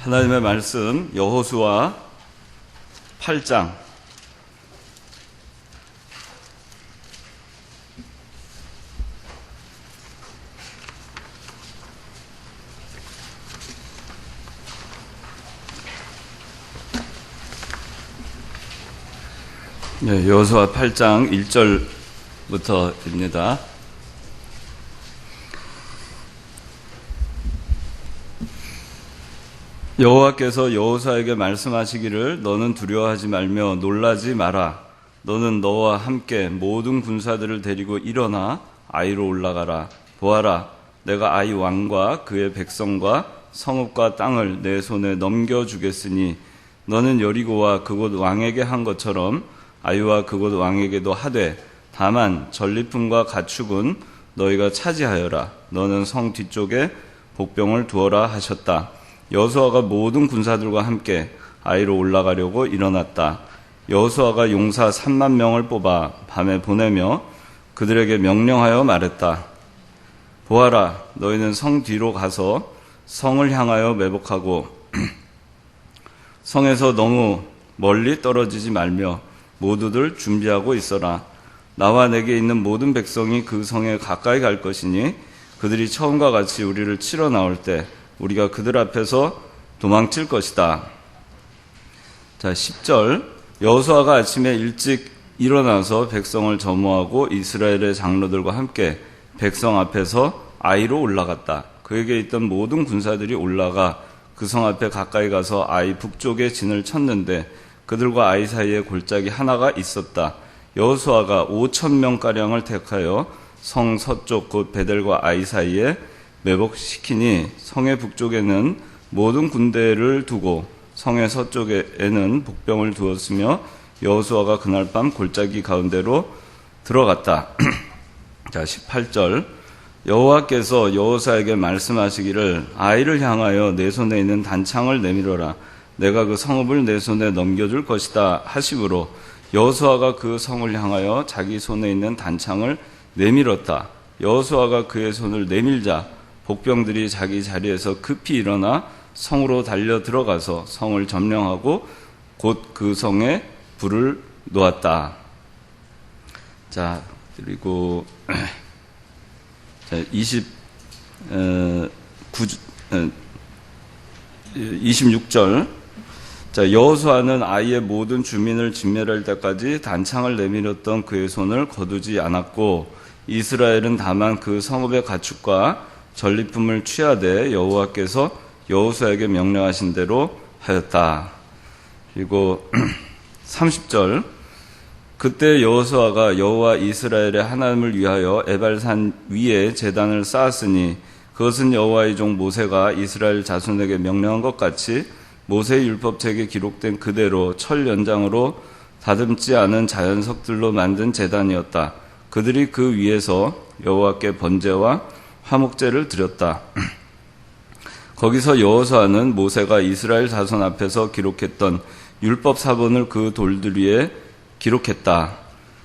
하나님의 말씀 여호수아 8장 여호수아 8장 1절부터입니다. 여호와께서 여호수아에게 말씀하시기를 너는 두려워하지 말며 놀라지 마라. 너는 너와 함께 모든 군사들을 데리고 일어나 아이로 올라가라. 보아라, 내가 아이 왕과 그의 백성과 성읍과 땅을 내 손에 넘겨주겠으니 너는 여리고와 그곳 왕에게 한 것처럼 아이와 그곳 왕에게도 하되, 다만 전리품과 가축은 너희가 차지하여라. 너는 성 뒤쪽에 복병을 두어라 하셨다. 여호수아가 모든 군사들과 함께 아이로 올라가려고 일어났다. 여호수아가 용사 3만 명을 뽑아 밤에 보내며 그들에게 명령하여 말했다. 보아라, 너희는 성 뒤로 가서 성을 향하여 매복하고 성에서 너무 멀리 떨어지지 말며 모두들 준비하고 있어라. 나와 내게 있는 모든 백성이 그 성에 가까이 갈 것이니 그들이 처음과 같이 우리를 치러 나올 때 우리가 그들 앞에서 도망칠 것이다. 자, 10절. 여호수아가 아침에 일찍 일어나서 백성을 점호하고 이스라엘의 장로들과 함께 백성 앞에서 아이로 올라갔다. 그에게 있던 모든 군사들이 올라가 그 성 앞에 가까이 가서 아이 북쪽에 진을 쳤는데 그들과 아이 사이에 골짜기 하나가 있었다. 여호수아가 5,000명가량을 택하여 성 서쪽 곧 베델과 아이 사이에 매복시키니 성의 북쪽에는 모든 군대를 두고 성의 서쪽에는 복병을 두었으며 여호수아가 그날 밤 골짜기 가운데로 들어갔다. 자, 18절. 여호와께서 여호수아에게 말씀하시기를 아이를 향하여 내 손에 있는 단창을 내밀어라. 내가 그 성읍을 내 손에 넘겨줄 것이다 하시므로 여호수아가 그 성을 향하여 자기 손에 있는 단창을 내밀었다. 여호수아가 그의 손을 내밀자 복병들이 자기 자리에서 급히 일어나 성으로 달려 들어가서 성을 점령하고 곧 그 성에 불을 놓았다. 자, 그리고 26절. 자, 여호수아는 아이의 모든 주민을 진멸할 때까지 단창을 내밀었던 그의 손을 거두지 않았고 이스라엘은 다만 그 성읍의 가축과 전리품을 취하되 여호와께서 여호수아에게 명령하신 대로 하였다. 그리고 30절. 그때 여호수아가 여호와 이스라엘의 하나님을 위하여 에발산 위에 제단을 쌓았으니 그것은 여호와의 종 모세가 이스라엘 자손에게 명령한 것 같이 모세의 율법책에 기록된 그대로 철 연장으로 다듬지 않은 자연석들로 만든 제단이었다. 그들이 그 위에서 여호와께 번제와 화목제를 드렸다. 거기서 여호수아는 모세가 이스라엘 자손 앞에서 기록했던 율법 사본을 그 돌들 위에 기록했다.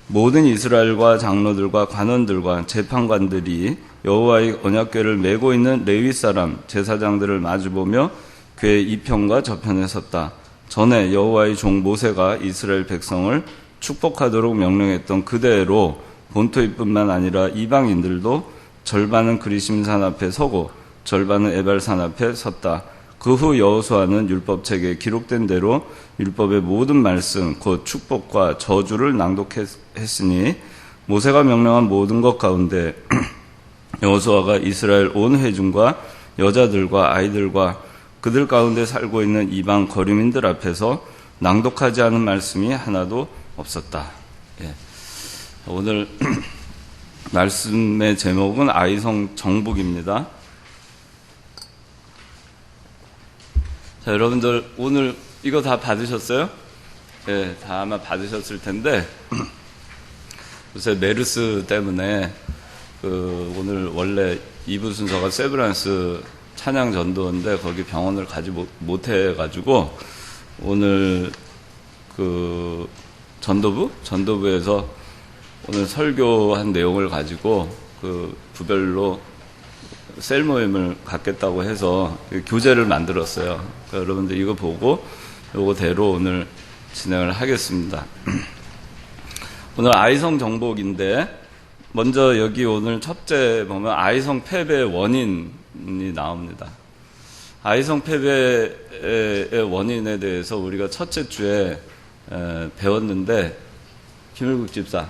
모든 이스라엘과 장로들과 관원들과 재판관들이 여호와의 언약궤를 메고 있는 레위 사람 제사장들을 마주보며 궤의 이편과 저편에 섰다. 전에 여호와의 종 모세가 이스라엘 백성을 축복하도록 명령했던 그대로 본토뿐만 아니라 이방인들도 절반은 그리심산 앞에 서고 절반은 에발산 앞에 섰다. 그 후 여호수아는 율법책에 기록된 대로 율법의 모든 말씀 곧 축복과 저주를 낭독했으니 모세가 명령한 모든 것 가운데 여호수아가 이스라엘 온 회중과 여자들과 아이들과 그들 가운데 살고 있는 이방 거류민들 앞에서 낭독하지 않은 말씀이 하나도 없었다. 예. 오늘 말씀의 제목은 아이성 정복입니다. 자, 여러분들 오늘 이거 다 받으셨어요? 네, 다 아마 받으셨을 텐데 요새 메르스 때문에 오늘 원래 2부 순서가 세브란스 찬양 전도인데 거기 병원을 가지 못해가지고 오늘 전도부에서 오늘 설교한 내용을 가지고 부별로 셀 모임을 갖겠다고 해서 교재를 만들었어요. 그러니까 여러분들 이거 보고 요거대로 오늘 진행을 하겠습니다. 오늘 아이성 정복인데 먼저 여기 오늘 첫째 보면 아이성 패배의 원인이 나옵니다. 아이성 패배의 원인에 대해서 우리가 첫째 주에 배웠는데 김일국 집사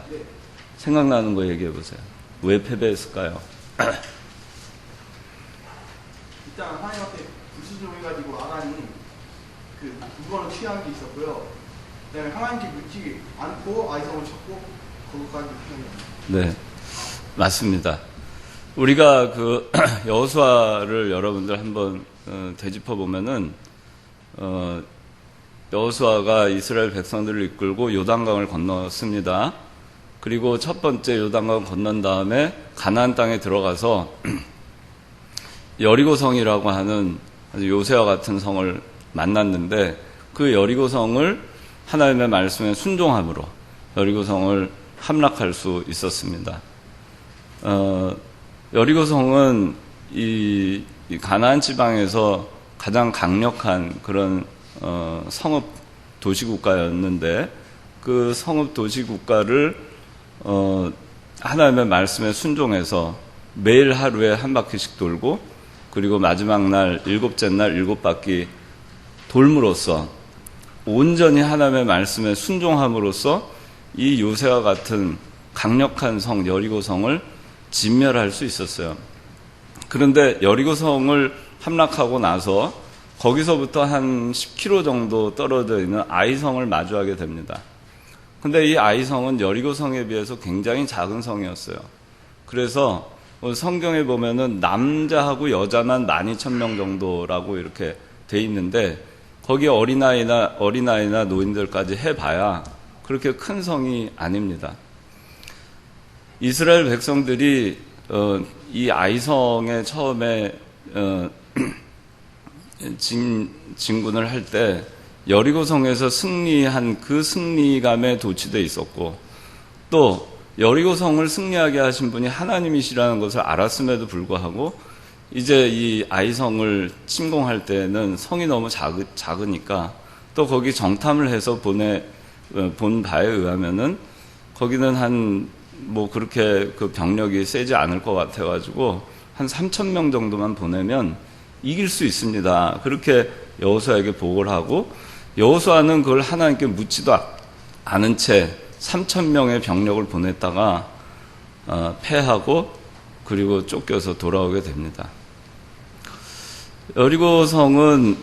생각나는 거 얘기해 보세요. 왜 패배했을까요? 일단 하나님한테 불순종해가지고 아간이 그 물건을 취한 게 있었고요. 그다음에 하나님께 묻지 않고 아이성을 쳤고 그것까지 표현해요. 네, 맞습니다. 우리가 그 여호수아를 여러분들 한번 되짚어 보면은 여호수아가 이스라엘 백성들을 이끌고 요단강을 건넜습니다. 그리고 첫 번째 요단강을 건넌 다음에 가나안 땅에 들어가서 여리고성이라고 하는 아주 요새와 같은 성을 만났는데 그 여리고성을 하나님의 말씀에 순종함으로 여리고성을 함락할 수 있었습니다. 여리고성은 이 가나안 지방에서 가장 강력한 그런 성읍 도시국가였는데 그 성읍 도시국가를 하나님의 말씀에 순종해서 매일 하루에 한 바퀴씩 돌고 그리고 마지막 날 일곱째 날 7바퀴 돌므로써 온전히 하나님의 말씀에 순종함으로써 이 요새와 같은 강력한 성 여리고성을 진멸할 수 있었어요. 그런데 여리고성을 함락하고 나서 거기서부터 한 10km 정도 떨어져 있는 아이성을 마주하게 됩니다. 근데 이 아이성은 여리고성에 비해서 굉장히 작은 성이었어요. 그래서 성경에 보면은 남자하고 여자만 12,000명 정도라고 이렇게 돼 있는데 거기 어린아이나 노인들까지 해봐야 그렇게 큰 성이 아닙니다. 이스라엘 백성들이 이 아이성에 처음에 진군을 할 때 여리고성에서 승리한 그 승리감에 도취되어 있었고 또 여리고성을 승리하게 하신 분이 하나님이시라는 것을 알았음에도 불구하고 이제 이 아이성을 침공할 때는 성이 너무 작으니까 또 거기 정탐을 해서 본 바에 의하면은 거기는 그렇게 그 병력이 세지 않을 것 같아가지고 한 3,000명 정도만 보내면 이길 수 있습니다. 그렇게 여호수아에게 보고를 하고 여호수아는 그걸 하나님께 묻지도 않은 채 3,000명의 병력을 보냈다가 패하고 그리고 쫓겨서 돌아오게 됩니다. 여리고성은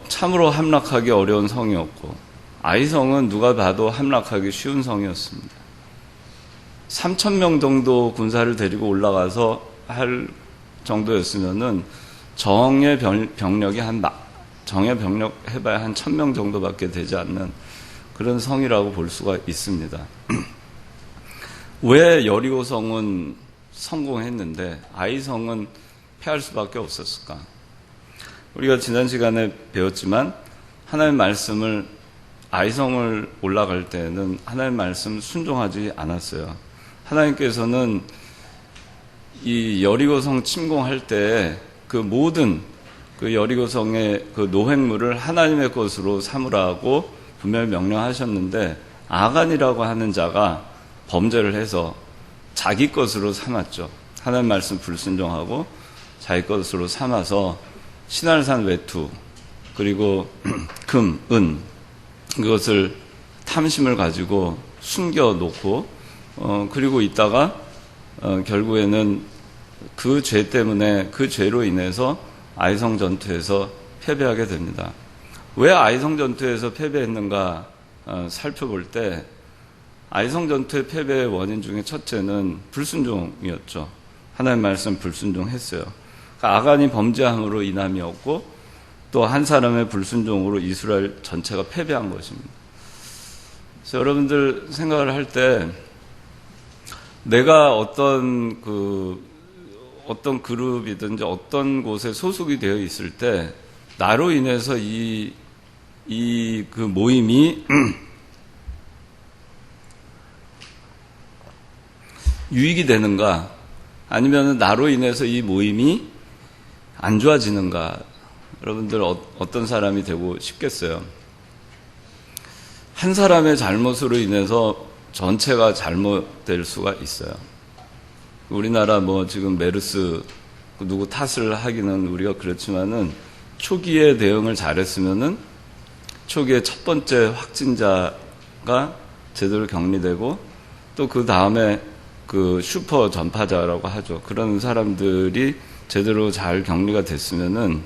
참으로 함락하기 어려운 성이었고 아이성은 누가 봐도 함락하기 쉬운 성이었습니다. 3,000명 정도 군사를 데리고 올라가서 할 정도였으면은 정예 병력 해봐야 한 1,000명 정도밖에 되지 않는 그런 성이라고 볼 수가 있습니다. 왜 여리고성은 성공했는데 아이성은 패할 수밖에 없었을까? 우리가 지난 시간에 배웠지만 하나님의 말씀을 아이성을 올라갈 때는 하나님의 말씀 순종하지 않았어요. 하나님께서는 이 여리고성 침공할 때 그 모든 그 여리고성의 그 노획물을 하나님의 것으로 삼으라고 분명히 명령하셨는데 아간이라고 하는 자가 범죄를 해서 자기 것으로 삼았죠. 하나님 말씀 불순종하고 자기 것으로 삼아서 신할산 외투 그리고 금, 은 그것을 탐심을 가지고 숨겨놓고 그리고 있다가 결국에는 그 죄 때문에 그 죄로 인해서 아이성 전투에서 패배하게 됩니다. 왜 아이성 전투에서 패배했는가 살펴볼 때 아이성 전투의 패배의 원인 중에 첫째는 불순종이었죠. 하나님 말씀 불순종했어요. 아간이 범죄함으로 인함이었고 또 한 사람의 불순종으로 이스라엘 전체가 패배한 것입니다. 그래서 여러분들 생각을 할 때 내가 어떤 그룹이든지 어떤 곳에 소속이 되어 있을 때 나로 인해서 그 모임이 유익이 되는가 아니면 나로 인해서 이 모임이 안 좋아지는가? 여러분들 어떤 사람이 되고 싶겠어요? 한 사람의 잘못으로 인해서 전체가 잘못될 수가 있어요. 우리나라 지금 메르스 누구 탓을 하기는 우리가 그렇지만은 초기에 대응을 잘했으면은 초기에 첫 번째 확진자가 제대로 격리되고 또 그 다음에 그 슈퍼 전파자라고 하죠. 그런 사람들이 제대로 잘 격리가 됐으면은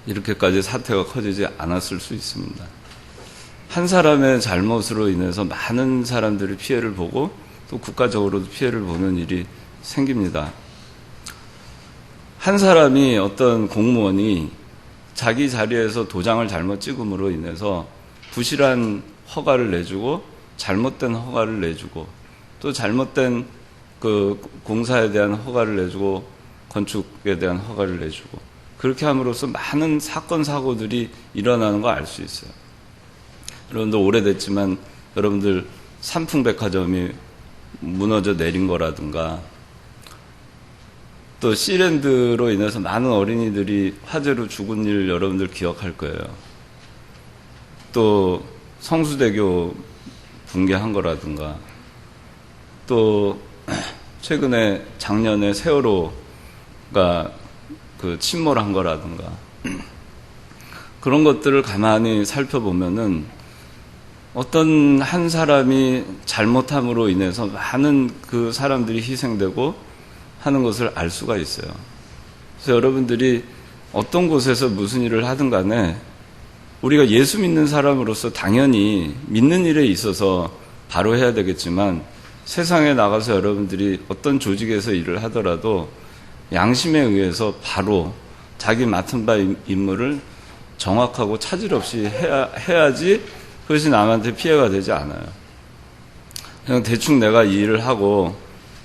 이렇게까지 사태가 커지지 않았을 수 있습니다. 한 사람의 잘못으로 인해서 많은 사람들이 피해를 보고 또 국가적으로도 피해를 보는 일이 생깁니다. 한 사람이 어떤 공무원이 자기 자리에서 도장을 잘못 찍음으로 인해서 부실한 허가를 내주고 잘못된 허가를 내주고 또 잘못된 그 공사에 대한 허가를 내주고 건축에 대한 허가를 내주고 그렇게 함으로써 많은 사건 사고들이 일어나는 거 알 수 있어요. 여러분들 오래됐지만 여러분들 삼풍백화점이 무너져 내린 거라든가 또 시랜드로 인해서 많은 어린이들이 화재로 죽은 일 여러분들 기억할 거예요. 또 성수대교 붕괴한 거라든가 또 최근에 작년에 세월호가 그 침몰한 거라든가 그런 것들을 가만히 살펴보면은 어떤 한 사람이 잘못함으로 인해서 많은 그 사람들이 희생되고 하는 것을 알 수가 있어요. 그래서 여러분들이 어떤 곳에서 무슨 일을 하든 간에 우리가 예수 믿는 사람으로서 당연히 믿는 일에 있어서 바로 해야 되겠지만 세상에 나가서 여러분들이 어떤 조직에서 일을 하더라도 양심에 의해서 바로 자기 맡은 바 임무를 정확하고 차질 없이 해야지 그것이 남한테 피해가 되지 않아요. 그냥 대충 내가 이 일을 하고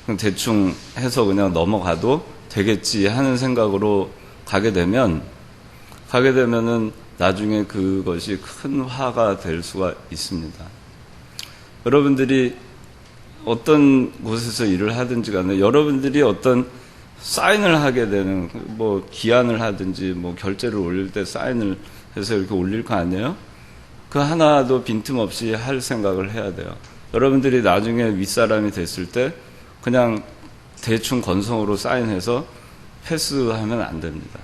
그냥 대충 해서 그냥 넘어가도 되겠지 하는 생각으로 가게 되면은 나중에 그것이 큰 화가 될 수가 있습니다. 여러분들이 어떤 곳에서 일을 하든지 간에 여러분들이 어떤 사인을 하게 되는 기한을 하든지 결제를 올릴 때 사인을 해서 이렇게 올릴 거 아니에요? 그 하나도 빈틈없이 할 생각을 해야 돼요. 여러분들이 나중에 윗사람이 됐을 때 그냥 대충 건성으로 사인해서 패스하면 안 됩니다.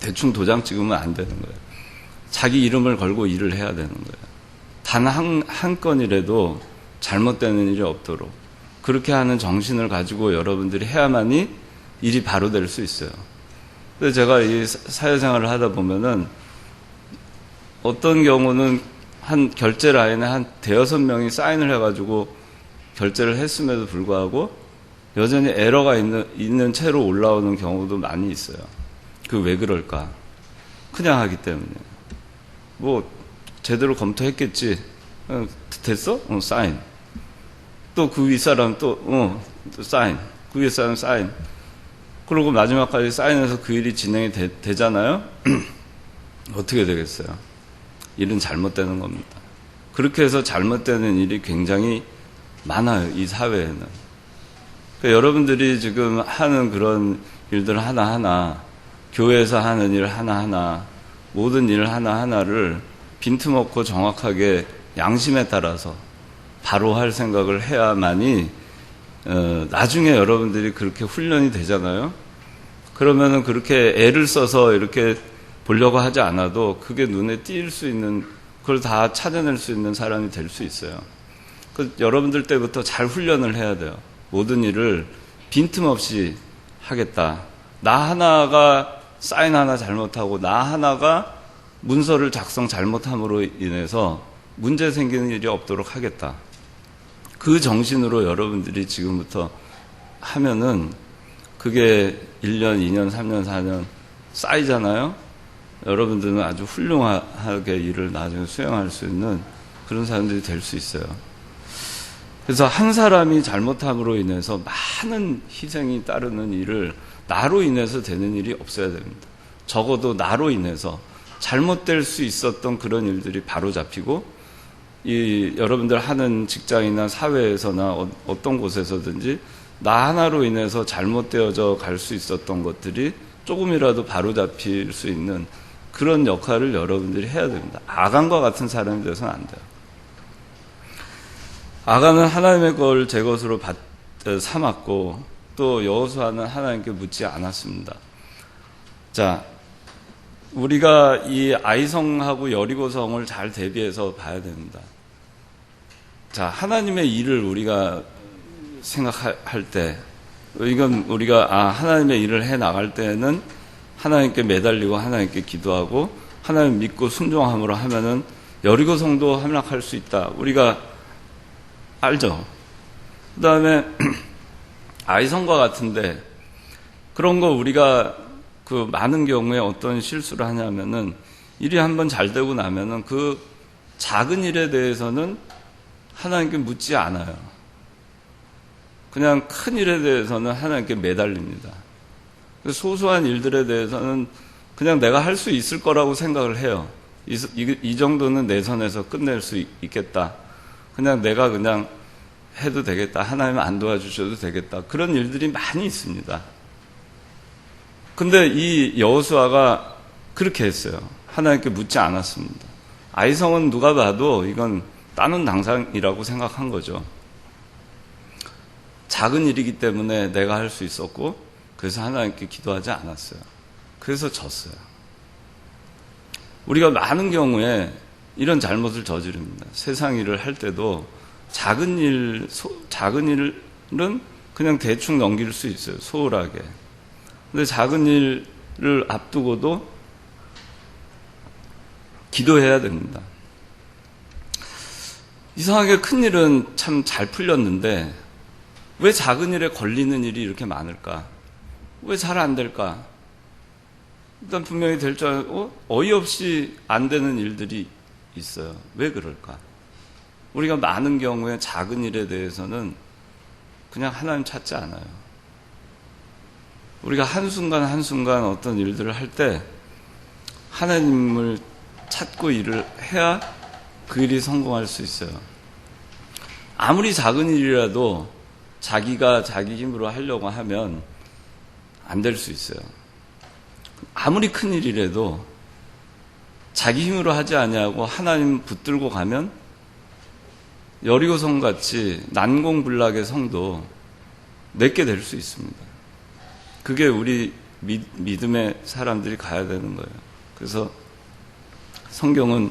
대충 도장 찍으면 안 되는 거예요. 자기 이름을 걸고 일을 해야 되는 거예요. 단 한 건이라도 잘못되는 일이 없도록 그렇게 하는 정신을 가지고 여러분들이 해야만이 일이 바로 될 수 있어요. 근데 제가 이 사회생활을 하다 보면은 어떤 경우는 한 결제 라인에 한 대여섯 명이 사인을 해가지고 결제를 했음에도 불구하고 여전히 에러가 있는 채로 올라오는 경우도 많이 있어요. 그 왜 그럴까? 그냥 하기 때문에. 제대로 검토했겠지. 됐어? 사인. 또 그 윗사람 또 사인. 그 윗사람 사인. 그리고 마지막까지 사인해서 그 일이 진행이 되잖아요? 어떻게 되겠어요? 일은 잘못되는 겁니다. 그렇게 해서 잘못되는 일이 굉장히 많아요, 이 사회에는. 그러니까 여러분들이 지금 하는 그런 일들 하나하나, 교회에서 하는 일 하나하나, 모든 일 하나하나를 빈틈없고 정확하게 양심에 따라서 바로 할 생각을 해야만이 나중에 여러분들이 그렇게 훈련이 되잖아요. 그러면은 그렇게 애를 써서 이렇게 보려고 하지 않아도 그게 눈에 띌 수 있는, 그걸 다 찾아낼 수 있는 사람이 될 수 있어요. 여러분들 때부터 잘 훈련을 해야 돼요. 모든 일을 빈틈없이 하겠다. 나 하나가 사인 하나 잘못하고 나 하나가 문서를 작성 잘못함으로 인해서 문제 생기는 일이 없도록 하겠다. 그 정신으로 여러분들이 지금부터 하면은 그게 1년, 2년, 3년, 4년 쌓이잖아요. 여러분들은 아주 훌륭하게 일을 나중에 수행할 수 있는 그런 사람들이 될 수 있어요. 그래서 한 사람이 잘못함으로 인해서 많은 희생이 따르는 일을 나로 인해서 되는 일이 없어야 됩니다. 적어도 나로 인해서 잘못될 수 있었던 그런 일들이 바로 잡히고 여러분들 하는 직장이나 사회에서나 어떤 곳에서든지 나 하나로 인해서 잘못되어져 갈 수 있었던 것들이 조금이라도 바로잡힐 수 있는 그런 역할을 여러분들이 해야 됩니다. 아간과 같은 사람이 돼서는 안 돼요. 아간은 하나님의 걸 제 것으로 삼았고 또 여호수아는 하나님께 묻지 않았습니다. 자, 우리가 이 아이성하고 여리고성을 잘 대비해서 봐야 됩니다. 자, 하나님의 일을 우리가 생각할 때, 이건 우리가 하나님의 일을 해 나갈 때는 하나님께 매달리고 하나님께 기도하고 하나님 믿고 순종함으로 하면은 여리고성도 함락할 수 있다. 우리가 알죠. 그 다음에 아이성과 같은데 그런 거 우리가 그 많은 경우에 어떤 실수를 하냐면은 일이 한번 잘 되고 나면은 그 작은 일에 대해서는 하나님께 묻지 않아요. 그냥 큰 일에 대해서는 하나님께 매달립니다. 소소한 일들에 대해서는 그냥 내가 할 수 있을 거라고 생각을 해요. 이 정도는 내 선에서 끝낼 수 있겠다. 그냥 내가 그냥 해도 되겠다. 하나님 안 도와주셔도 되겠다. 그런 일들이 많이 있습니다. 근데 이 여호수아가 그렇게 했어요. 하나님께 묻지 않았습니다. 아이성은 누가 봐도 이건 따는 당상이라고 생각한 거죠. 작은 일이기 때문에 내가 할 수 있었고 그래서 하나님께 기도하지 않았어요. 그래서 졌어요. 우리가 많은 경우에 이런 잘못을 저지릅니다. 세상 일을 할 때도 작은 일은 그냥 대충 넘길 수 있어요. 소홀하게. 근데 작은 일을 앞두고도 기도해야 됩니다. 이상하게 큰 일은 참 잘 풀렸는데 왜 작은 일에 걸리는 일이 이렇게 많을까? 왜 잘 안 될까? 일단 분명히 될 줄 알고 어이없이 안 되는 일들이 있어요. 왜 그럴까? 우리가 많은 경우에 작은 일에 대해서는 그냥 하나님 찾지 않아요. 우리가 한순간 한순간 어떤 일들을 할 때 하나님을 찾고 일을 해야 그 일이 성공할 수 있어요. 아무리 작은 일이라도 자기가 자기 힘으로 하려고 하면 안 될 수 있어요. 아무리 큰 일이라도 자기 힘으로 하지 아니하고 하나님 붙들고 가면 여리고성 같이 난공불락의 성도 맺게 될 수 있습니다. 그게 우리 믿음의 사람들이 가야 되는 거예요. 그래서 성경은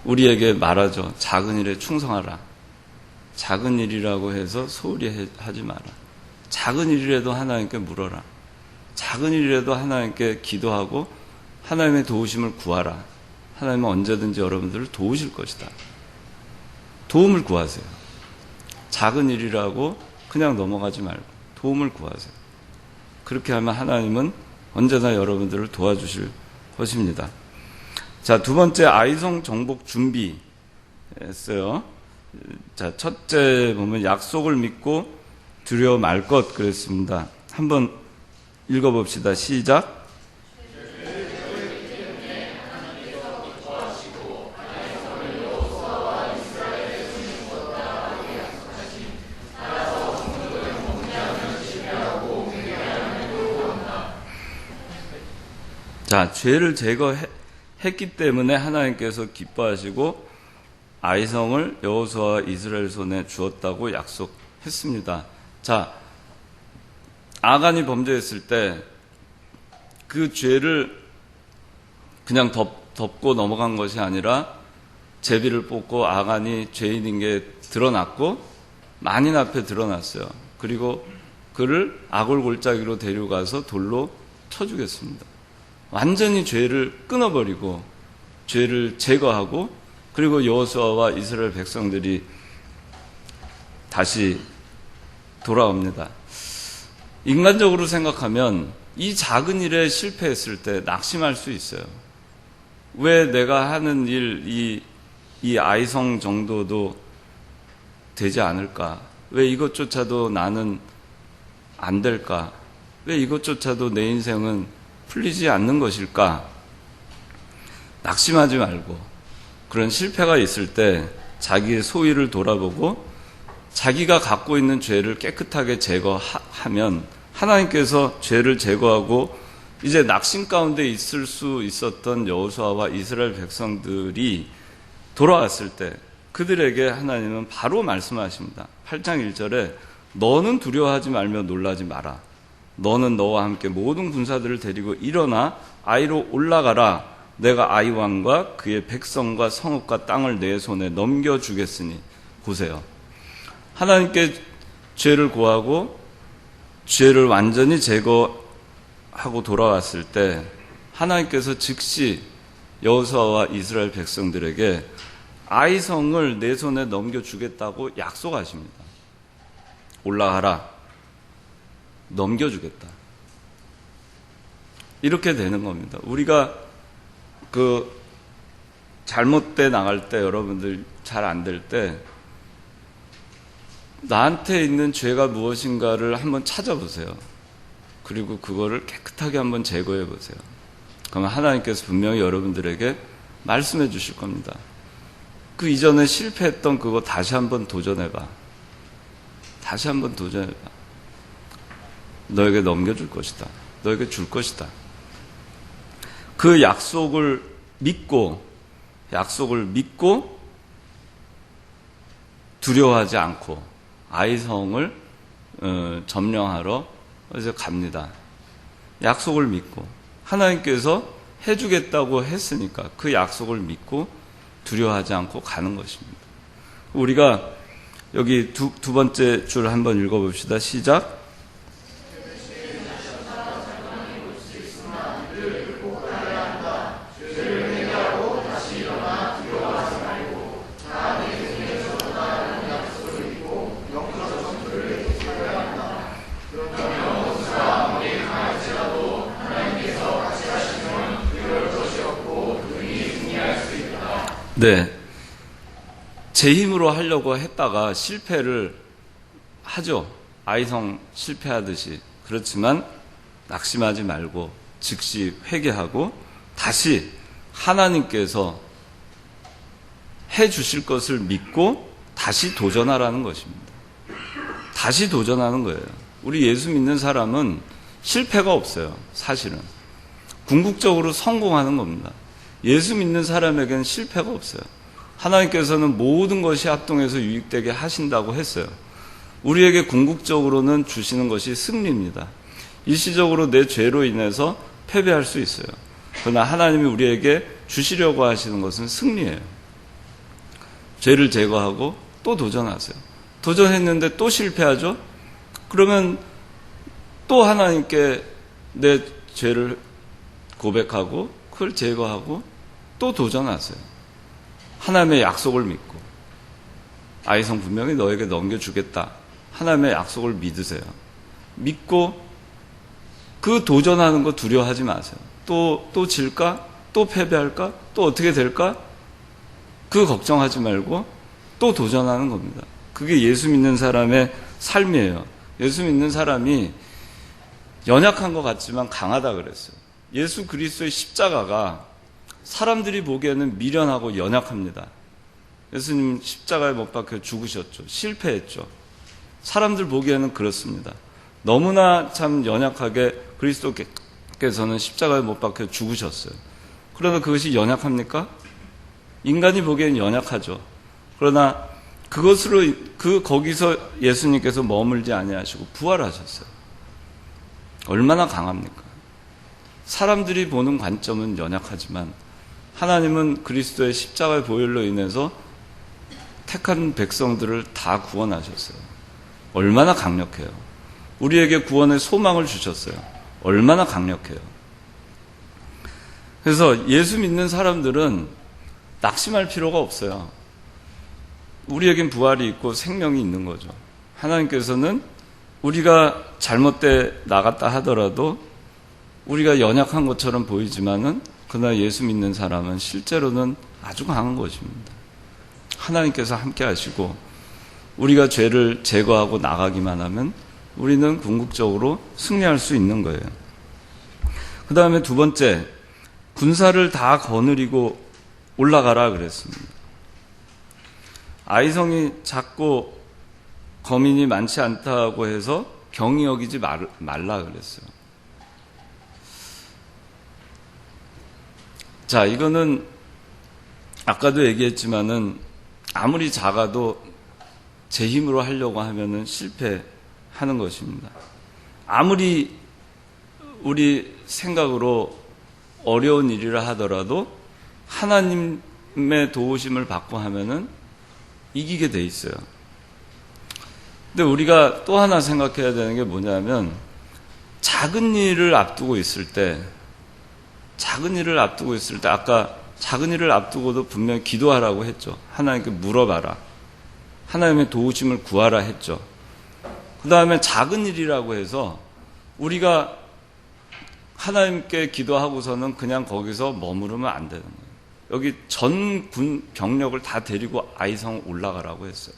우리에게 말하죠. 작은 일에 충성하라. 작은 일이라고 해서 소홀히 하지 마라. 작은 일이라도 하나님께 물어라. 작은 일이라도 하나님께 기도하고 하나님의 도우심을 구하라. 하나님은 언제든지 여러분들을 도우실 것이다. 도움을 구하세요. 작은 일이라고 그냥 넘어가지 말고 도움을 구하세요. 그렇게 하면 하나님은 언제나 여러분들을 도와주실 것입니다. 자, 두 번째 아이성 정복 준비했어요. 자, 첫째 보면 약속을 믿고 두려워 말 것 그랬습니다. 한번 읽어봅시다. 시작. 자, 죄를 제거했기 때문에 하나님께서 기뻐하시고 아이성을 여호수아와 이스라엘 손에 주었다고 약속했습니다. 자, 아간이 범죄했을 때 그 죄를 그냥 덮고 넘어간 것이 아니라 제비를 뽑고 아간이 죄인인 게 드러났고 만인 앞에 드러났어요. 그리고 그를 아골골짜기로 데려가서 돌로 쳐 죽였습니다. 완전히 죄를 끊어버리고 죄를 제거하고 그리고 여호수아와 이스라엘 백성들이 다시 돌아옵니다. 인간적으로 생각하면 이 작은 일에 실패했을 때 낙심할 수 있어요. 왜 내가 하는 일, 이 아이성 정도도 되지 않을까? 왜 이것조차도 나는 안 될까? 왜 이것조차도 내 인생은 풀리지 않는 것일까? 낙심하지 말고 그런 실패가 있을 때 자기의 소위를 돌아보고 자기가 갖고 있는 죄를 깨끗하게 제거하면 하나님께서 죄를 제거하고 이제 낙심 가운데 있을 수 있었던 여호수아와 이스라엘 백성들이 돌아왔을 때 그들에게 하나님은 바로 말씀하십니다. 8장 1절에 너는 두려워하지 말며 놀라지 마라. 너는 너와 함께 모든 군사들을 데리고 일어나 아이로 올라가라. 내가 아이 왕과 그의 백성과 성읍과 땅을 내 손에 넘겨주겠으니. 보세요. 하나님께 죄를 고하고 죄를 완전히 제거하고 돌아왔을 때 하나님께서 즉시 여호수아와 이스라엘 백성들에게 아이 성을 내 손에 넘겨주겠다고 약속하십니다. 올라가라. 넘겨주겠다. 이렇게 되는 겁니다. 우리가 잘못돼 나갈 때 여러분들 잘 안 될 때 나한테 있는 죄가 무엇인가를 한번 찾아보세요. 그리고 그거를 깨끗하게 한번 제거해 보세요. 그러면 하나님께서 분명히 여러분들에게 말씀해 주실 겁니다. 그 이전에 실패했던 그거 다시 한번 도전해봐. 다시 한번 도전해봐. 너에게 넘겨줄 것이다. 너에게 줄 것이다. 그 약속을 믿고 두려워하지 않고 아이성을 점령하러 이제 갑니다. 약속을 믿고 하나님께서 해주겠다고 했으니까 그 약속을 믿고 두려워하지 않고 가는 것입니다. 우리가 여기 두 번째 줄 한번 읽어봅시다. 시작. 네. 제 힘으로 하려고 했다가 실패를 하죠. 아이성 실패하듯이. 그렇지만 낙심하지 말고 즉시 회개하고 다시 하나님께서 해 주실 것을 믿고 다시 도전하라는 것입니다. 다시 도전하는 거예요. 우리 예수 믿는 사람은 실패가 없어요. 사실은. 궁극적으로 성공하는 겁니다. 예수 믿는 사람에게는 실패가 없어요. 하나님께서는 모든 것이 합동해서 유익되게 하신다고 했어요. 우리에게 궁극적으로는 주시는 것이 승리입니다. 일시적으로 내 죄로 인해서 패배할 수 있어요. 그러나 하나님이 우리에게 주시려고 하시는 것은 승리예요. 죄를 제거하고 또 도전하세요. 도전했는데 또 실패하죠? 그러면 또 하나님께 내 죄를 고백하고 그걸 제거하고 또 도전하세요. 하나님의 약속을 믿고 아이성 분명히 너에게 넘겨주겠다. 하나님의 약속을 믿으세요. 믿고 그 도전하는 거 두려워하지 마세요. 또 질까? 또 패배할까? 또 어떻게 될까? 그 걱정하지 말고 또 도전하는 겁니다. 그게 예수 믿는 사람의 삶이에요. 예수 믿는 사람이 연약한 것 같지만 강하다 그랬어요. 예수 그리스도의 십자가가 사람들이 보기에는 미련하고 연약합니다. 예수님 십자가에 못 박혀 죽으셨죠. 실패했죠. 사람들 보기에는 그렇습니다. 너무나 참 연약하게 그리스도께서는 십자가에 못 박혀 죽으셨어요. 그러나 그것이 연약합니까? 인간이 보기에는 연약하죠. 그러나 거기서 예수님께서 머물지 아니하시고 부활하셨어요. 얼마나 강합니까? 사람들이 보는 관점은 연약하지만 하나님은 그리스도의 십자가의 보혈로 인해서 택한 백성들을 다 구원하셨어요. 얼마나 강력해요. 우리에게 구원의 소망을 주셨어요. 얼마나 강력해요. 그래서 예수 믿는 사람들은 낙심할 필요가 없어요. 우리에겐 부활이 있고 생명이 있는 거죠. 하나님께서는 우리가 잘못돼 나갔다 하더라도 우리가 연약한 것처럼 보이지만은 그러나 예수 믿는 사람은 실제로는 아주 강한 것입니다. 하나님께서 함께 하시고 우리가 죄를 제거하고 나가기만 하면 우리는 궁극적으로 승리할 수 있는 거예요. 그 다음에 두 번째, 군사를 다 거느리고 올라가라 그랬습니다. 아이성이 작고 거민이 많지 않다고 해서 경히 여기지 말라 그랬어요. 자, 이거는 아까도 얘기했지만은 아무리 작아도 제 힘으로 하려고 하면은 실패하는 것입니다. 아무리 우리 생각으로 어려운 일이라 하더라도 하나님의 도우심을 받고 하면은 이기게 돼 있어요. 근데 우리가 또 하나 생각해야 되는 게 뭐냐면 작은 일을 앞두고 있을 때 아까 작은 일을 앞두고도 분명히 기도하라고 했죠. 하나님께 물어봐라. 하나님의 도우심을 구하라 했죠. 그 다음에 작은 일이라고 해서 우리가 하나님께 기도하고서는 그냥 거기서 머무르면 안 되는 거예요. 여기 전 군 병력을 다 데리고 아이성 올라가라고 했어요.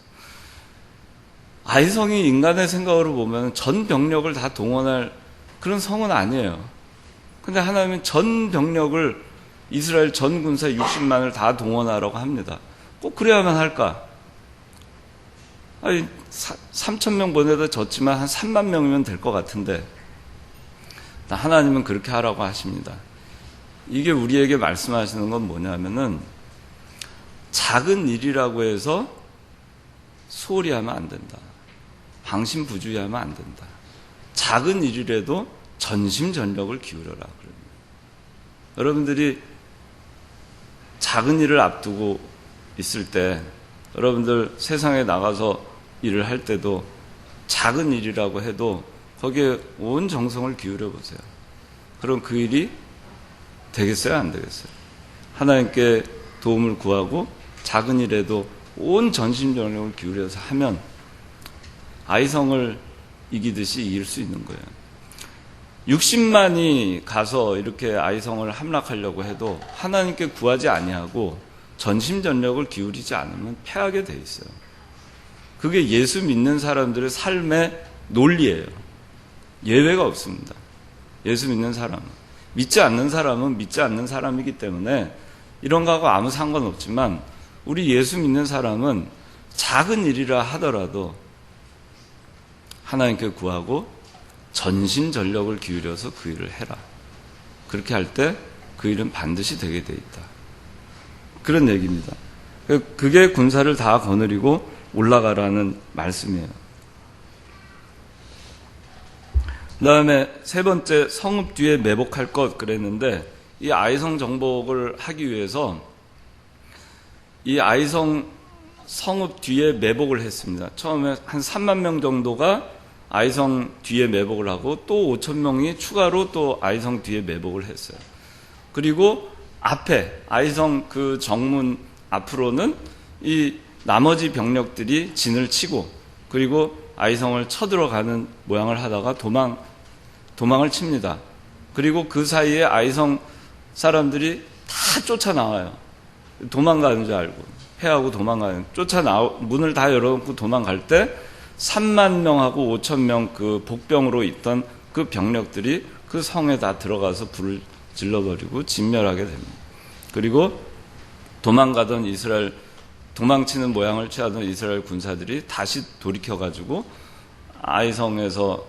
아이성이 인간의 생각으로 보면 전 병력을 다 동원할 그런 성은 아니에요. 근데 하나님은 전 병력을 이스라엘 전 군사 60만을 다 동원하라고 합니다. 꼭 그래야만 할까? 아니, 3,000명 보내다 졌지만 한 3만 명이면 될 것 같은데 하나님은 그렇게 하라고 하십니다. 이게 우리에게 말씀하시는 건 뭐냐면은 작은 일이라고 해서 소홀히 하면 안 된다. 방심부주의하면 안 된다. 작은 일이라도 전심전력을 기울여라. 그럽니다. 여러분들이 작은 일을 앞두고 있을 때 여러분들 세상에 나가서 일을 할 때도 작은 일이라고 해도 거기에 온 정성을 기울여 보세요. 그럼 그 일이 되겠어요? 안 되겠어요? 하나님께 도움을 구하고 작은 일에도 온 전심전력을 기울여서 하면 아이성을 이기듯이 이길 수 있는 거예요. 60만이 가서 이렇게 아이성을 함락하려고 해도 하나님께 구하지 아니하고 전심전력을 기울이지 않으면 패하게 돼 있어요. 그게 예수 믿는 사람들의 삶의 논리예요. 예외가 없습니다. 예수 믿는 사람은. 믿지 않는 사람은 믿지 않는 사람이기 때문에 이런 거하고 아무 상관없지만 우리 예수 믿는 사람은 작은 일이라 하더라도 하나님께 구하고 전심전력을 기울여서 그 일을 해라. 그렇게 할 때 그 일은 반드시 되게 돼 있다. 그런 얘기입니다. 그게 군사를 다 거느리고 올라가라는 말씀이에요. 그 다음에 세 번째, 성읍 뒤에 매복할 것 그랬는데 이 아이성 정복을 하기 위해서 이 아이성 성읍 뒤에 매복을 했습니다. 처음에 한 3만 명 정도가 아이성 뒤에 매복을 하고 또 5천 명이 추가로 또 아이성 뒤에 매복을 했어요. 그리고 앞에 아이성 그 정문 앞으로는 이 나머지 병력들이 진을 치고 그리고 아이성을 쳐들어가는 모양을 하다가 도망을 칩니다. 그리고 그 사이에 아이성 사람들이 다 쫓아나와요. 도망가는 줄 알고 패하고 문을 다 열어놓고 도망갈 때 3만 명하고 5천 명 그 복병으로 있던 그 병력들이 그 성에 다 들어가서 불을 질러버리고 진멸하게 됩니다. 그리고 도망치는 모양을 취하던 이스라엘 군사들이 다시 돌이켜가지고 아이성에서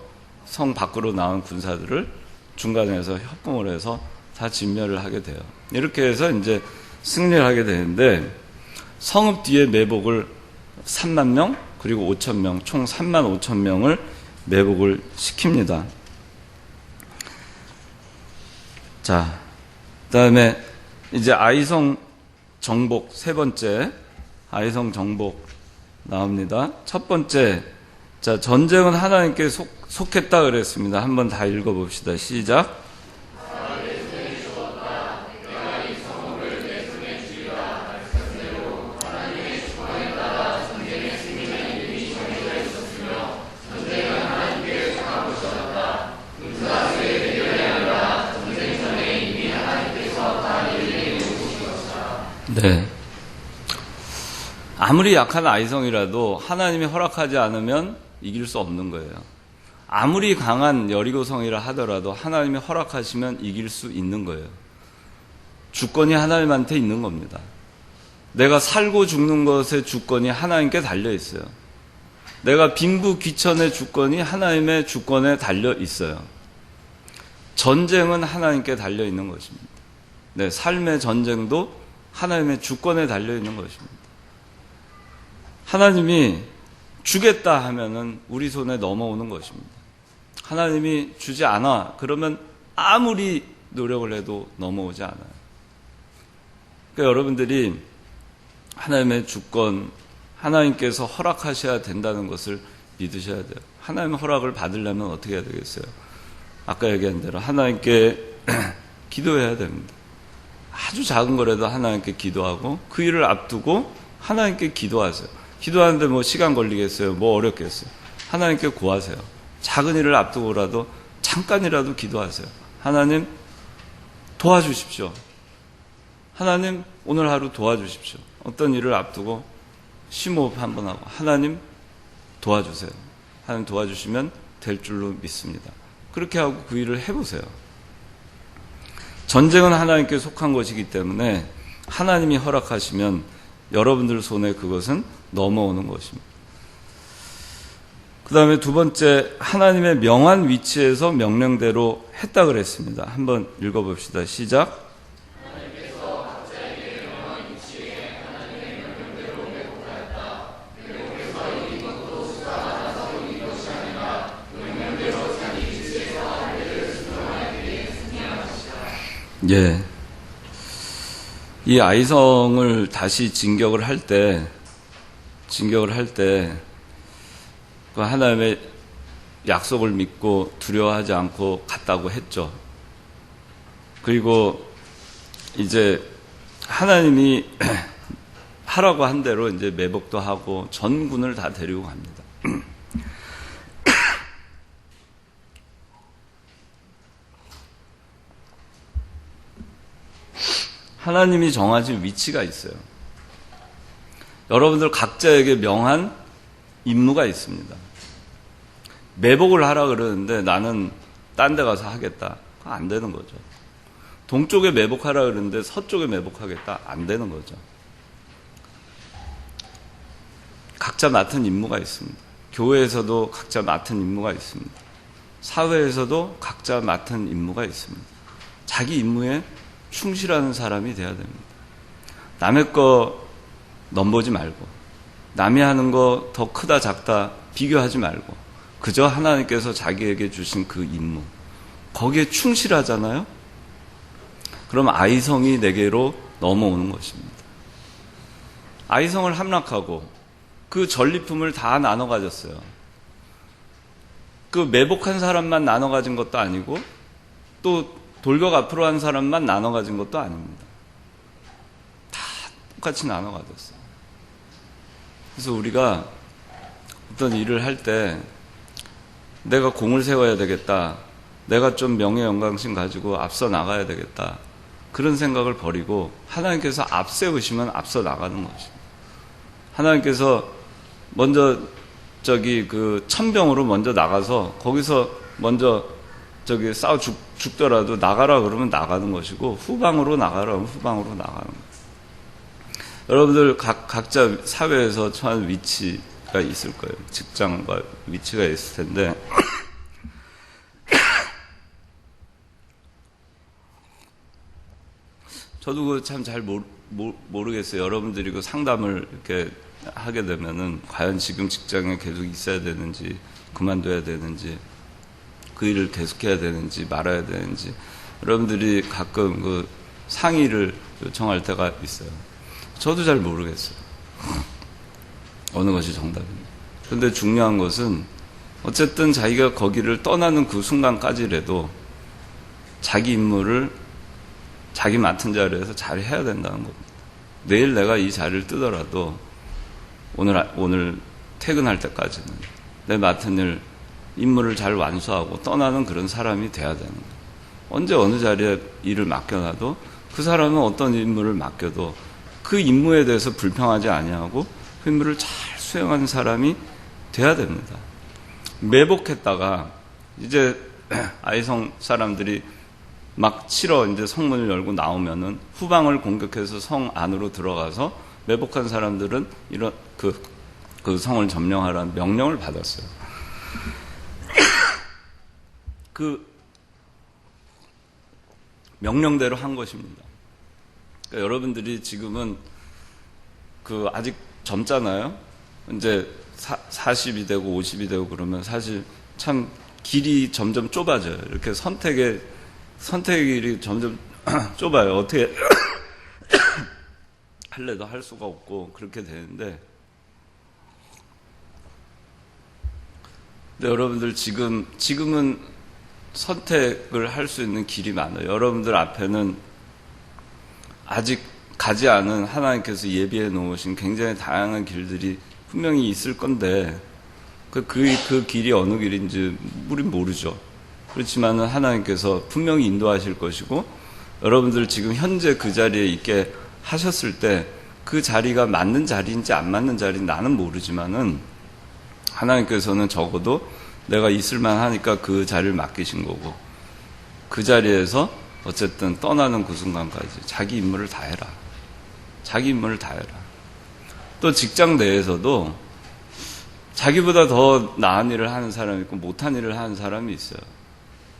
성 밖으로 나온 군사들을 중간에서 협공을 해서 다 진멸을 하게 돼요. 이렇게 해서 이제 승리를 하게 되는데 성읍 뒤에 매복을 3만 명 그리고 5천 명, 총 3만 5천 명을 매복을 시킵니다. 자, 그 다음에 이제 아이성 정복, 세 번째 아이성 정복 나옵니다. 첫 번째, 자, 전쟁은 하나님께 속했다 그랬습니다. 한번 다 읽어봅시다. 시작. 네. 아무리 약한 아이성이라도 하나님이 허락하지 않으면 이길 수 없는 거예요. 아무리 강한 여리고성이라 하더라도 하나님이 허락하시면 이길 수 있는 거예요. 주권이 하나님한테 있는 겁니다. 내가 살고 죽는 것의 주권이 하나님께 달려 있어요. 내가 빈부귀천의 주권이 하나님의 주권에 달려 있어요. 전쟁은 하나님께 달려 있는 것입니다. 네, 삶의 전쟁도 하나님의 주권에 달려 있는 것입니다. 하나님이 주겠다 하면은 우리 손에 넘어오는 것입니다. 하나님이 주지 않아 그러면 아무리 노력을 해도 넘어오지 않아요. 그러니까 여러분들이 하나님의 주권, 하나님께서 허락하셔야 된다는 것을 믿으셔야 돼요. 하나님의 허락을 받으려면 어떻게 해야 되겠어요? 아까 얘기한 대로 하나님께 기도해야 됩니다. 아주 작은 거라도 하나님께 기도하고 그 일을 앞두고 하나님께 기도하세요. 기도하는데 뭐 시간 걸리겠어요? 뭐 어렵겠어요? 하나님께 구하세요. 작은 일을 앞두고라도 잠깐이라도 기도하세요. 하나님 도와주십시오. 하나님 오늘 하루 도와주십시오. 어떤 일을 앞두고 심호흡 한번 하고 하나님 도와주세요. 하나님 도와주시면 될 줄로 믿습니다. 그렇게 하고 그 일을 해보세요. 전쟁은 하나님께 속한 것이기 때문에 하나님이 허락하시면 여러분들 손에 그것은 넘어오는 것입니다. 그 다음에 두 번째, 하나님의 명한 위치에서 명령대로 했다 그랬습니다. 한번 읽어봅시다. 시작. 하나님께서 각자에게 명한 위치에 하나님의 명령대로 회복하였다. 회복해서 이것도 숫자가 이 것이 아니라 명령대로 자기 위치에서 할례를 순종하게 승리한 것이다. 예. 이 아이성을 다시 진격을 할 때 그 하나님의 약속을 믿고 두려워하지 않고 갔다고 했죠. 그리고 이제 하나님이 하라고 한 대로 이제 매복도 하고 전군을 다 데리고 갑니다. 하나님이 정하신 위치가 있어요. 여러분들 각자에게 명한 임무가 있습니다. 매복을 하라 그러는데 나는 딴 데 가서 하겠다. 그거 안 되는 거죠. 동쪽에 매복하라 그러는데 서쪽에 매복하겠다. 안 되는 거죠. 각자 맡은 임무가 있습니다. 교회에서도 각자 맡은 임무가 있습니다. 사회에서도 각자 맡은 임무가 있습니다. 자기 임무에 충실하는 사람이 돼야 됩니다. 남의 거 넘보지 말고, 남이 하는 거 더 크다 작다 비교하지 말고, 그저 하나님께서 자기에게 주신 그 임무, 거기에 충실하잖아요? 그럼 아이성이 내게로 넘어오는 것입니다. 아이성을 함락하고 그 전리품을 다 나눠 가졌어요. 그 매복한 사람만 나눠 가진 것도 아니고 또 돌격 앞으로 한 사람만 나눠 가진 것도 아닙니다. 다 똑같이 나눠 가졌어요. 그래서 우리가 어떤 일을 할 때 내가 공을 세워야 되겠다, 내가 좀 명예 영광심 가지고 앞서 나가야 되겠다, 그런 생각을 버리고 하나님께서 앞세우시면 앞서 나가는 것입니다. 하나님께서 먼저 그 천병으로 먼저 나가서 거기서 먼저 싸워 죽더라도 나가라 그러면 나가는 것이고, 후방으로 나가라 그러면 후방으로 나가는 거예요. 여러분들 각자 사회에서 처한 위치가 있을 거예요. 직장과 위치가 있을 텐데 저도 그거 참 잘 모르겠어요. 여러분들이 그 상담을 이렇게 하게 되면은 과연 지금 직장에 계속 있어야 되는지, 그만둬야 되는지, 그 일을 계속해야 되는지 말아야 되는지, 여러분들이 가끔 그 상의를 요청할 때가 있어요. 저도 잘 모르겠어요. 어느 것이 정답입니다. 그런데 중요한 것은 어쨌든 자기가 거기를 떠나는 그 순간까지라도 자기 임무를 자기 맡은 자리에서 잘 해야 된다는 겁니다. 내일 내가 이 자리를 뜨더라도 오늘 퇴근할 때까지는 내 맡은 일, 임무를 잘 완수하고 떠나는 그런 사람이 돼야 되는 거예요. 언제 어느 자리에 일을 맡겨놔도 그 사람은 어떤 임무를 맡겨도 그 임무에 대해서 불평하지 아니하고 그 임무를 잘 수행하는 사람이 돼야 됩니다. 매복했다가 이제 아이성 사람들이 막 치러 이제 성문을 열고 나오면은 후방을 공격해서 성 안으로 들어가서 매복한 사람들은 이런 그 성을 점령하라는 명령을 받았어요. 그 명령대로 한 것입니다. 그러니까 여러분들이 지금은 아직 젊잖아요. 이제 40이 되고 50이 되고 그러면 사실 참 길이 점점 좁아져요. 이렇게 선택의 길이 점점 좁아요. 어떻게 할래도 할 수가 없고 그렇게 되는데, 근데 여러분들 지금은 선택을 할 수 있는 길이 많아요. 여러분들 앞에는 아직 가지 않은 하나님께서 예비해 놓으신 굉장히 다양한 길들이 분명히 있을 건데, 그 길이 어느 길인지 우린 모르죠. 그렇지만은 하나님께서 분명히 인도하실 것이고, 여러분들 지금 현재 그 자리에 있게 하셨을 때 그 자리가 맞는 자리인지 안 맞는 자리인지 나는 모르지만은 하나님께서는 적어도 내가 있을만 하니까 그 자리를 맡기신 거고, 그 자리에서 어쨌든 떠나는 그 순간까지 자기 임무를 다 해라. 자기 임무를 다 해라. 또 직장 내에서도 자기보다 더 나은 일을 하는 사람이 있고 못한 일을 하는 사람이 있어요.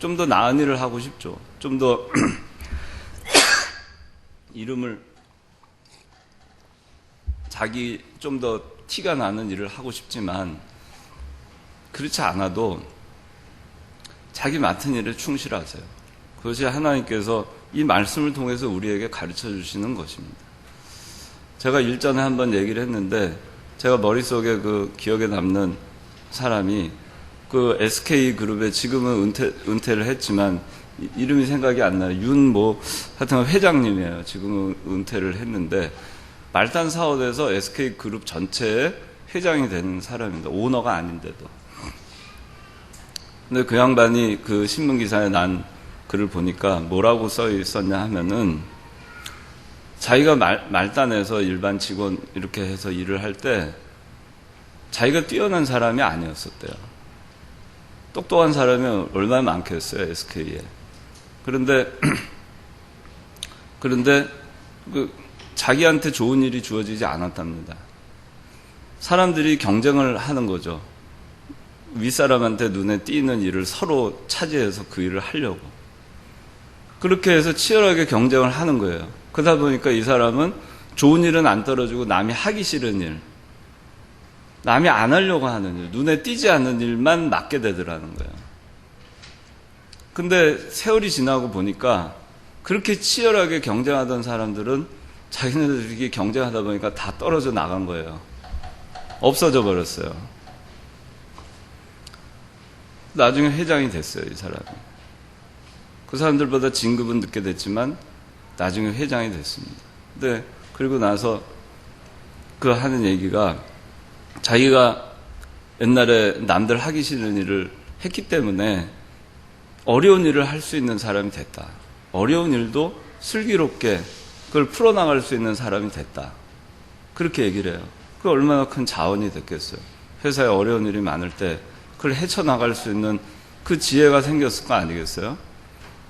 좀 더 나은 일을 하고 싶죠. 좀 더 이름을 자기 좀 더 티가 나는 일을 하고 싶지만, 그렇지 않아도 자기 맡은 일에 충실하세요. 그것이 하나님께서 이 말씀을 통해서 우리에게 가르쳐 주시는 것입니다. 제가 일전에 한번 얘기를 했는데, 제가 머릿속에 기억에 남는 사람이 SK그룹에 지금은 은퇴를 했지만 이름이 생각이 안 나요. 하여튼 회장님이에요. 지금은 은퇴를 했는데 말단 사업에서 SK그룹 전체의 회장이 되는 사람입니다. 오너가 아닌데도. 근데 그 양반이 신문기사에 난 글을 보니까 뭐라고 써 있었냐 하면은, 자기가 말단에서 일반 직원 이렇게 해서 일을 할 때 자기가 뛰어난 사람이 아니었었대요. 똑똑한 사람이 얼마나 많겠어요, SK에. 그런데 자기한테 좋은 일이 주어지지 않았답니다. 사람들이 경쟁을 하는 거죠. 윗사람한테 눈에 띄는 일을 서로 차지해서 그 일을 하려고. 그렇게 해서 치열하게 경쟁을 하는 거예요. 그러다 보니까 이 사람은 좋은 일은 안 떨어지고 남이 하기 싫은 일, 남이 안 하려고 하는 일, 눈에 띄지 않는 일만 맡게 되더라는 거예요. 근데 세월이 지나고 보니까 그렇게 치열하게 경쟁하던 사람들은 자기네들이 경쟁하다 보니까 다 떨어져 나간 거예요. 없어져 버렸어요. 나중에 회장이 됐어요, 이 사람이. 그 사람들보다 진급은 늦게 됐지만 나중에 회장이 됐습니다. 근데 그리고 나서 하는 얘기가, 자기가 옛날에 남들 하기 싫은 일을 했기 때문에 어려운 일을 할 수 있는 사람이 됐다. 어려운 일도 슬기롭게 그걸 풀어나갈 수 있는 사람이 됐다. 그렇게 얘기를 해요. 그게 얼마나 큰 자원이 됐겠어요. 회사에 어려운 일이 많을 때 그걸 헤쳐나갈 수 있는 그 지혜가 생겼을 거 아니겠어요?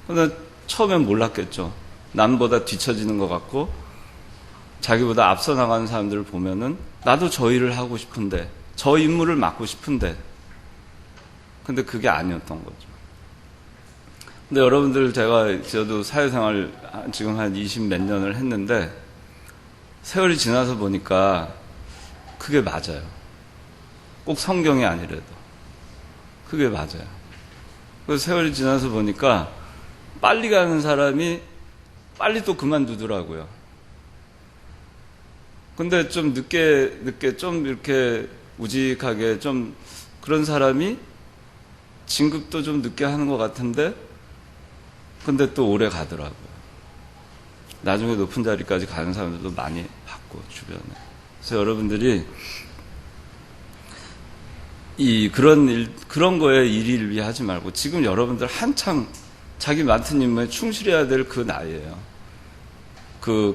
근데 처음엔 몰랐겠죠. 남보다 뒤처지는 것 같고 자기보다 앞서 나가는 사람들을 보면은 나도 저 일을 하고 싶은데, 저 임무를 맡고 싶은데, 근데 그게 아니었던 거죠. 근데 여러분들, 저도 사회생활 지금 한 20 몇 년을 했는데 세월이 지나서 보니까 그게 맞아요. 꼭 성경이 아니라도 그게 맞아요. 그래서 세월이 지나서 보니까 빨리 가는 사람이 빨리 또 그만두더라고요. 근데 좀 늦게 좀 이렇게 우직하게 좀 그런 사람이 진급도 좀 늦게 하는 것 같은데, 근데 또 오래 가더라고요. 나중에 높은 자리까지 가는 사람들도 많이 봤고, 주변에. 그래서 여러분들이 그런 거에 일일비하지 말고, 지금 여러분들 한창 자기 맡은 임무에 충실해야 될 그 나이예요.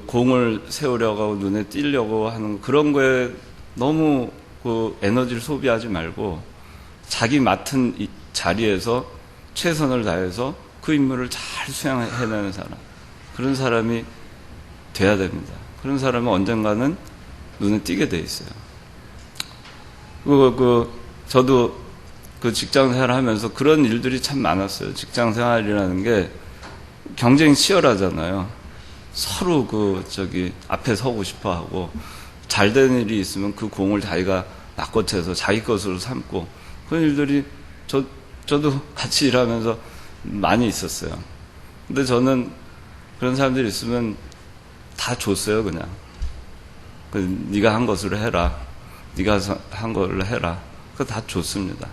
공을 세우려고 눈에 띄려고 하는 그런 거에 너무 에너지를 소비하지 말고, 자기 맡은 이 자리에서 최선을 다해서 그 임무를 잘 수행해내는 사람, 그런 사람이 돼야 됩니다. 그런 사람은 언젠가는 눈에 띄게 돼 있어요. 저도 그 직장 생활을 하면서 그런 일들이 참 많았어요. 직장 생활이라는 게 경쟁이 치열하잖아요. 서로 앞에 서고 싶어 하고, 잘 되는 일이 있으면 그 공을 자기가 낚아채서 자기 것으로 삼고, 그런 일들이 저도 같이 일하면서 많이 있었어요. 근데 저는 그런 사람들이 있으면 다 줬어요, 그냥. 네가 한 것으로 해라. 네가 한 걸로 해라. 그거 다 줬습니다.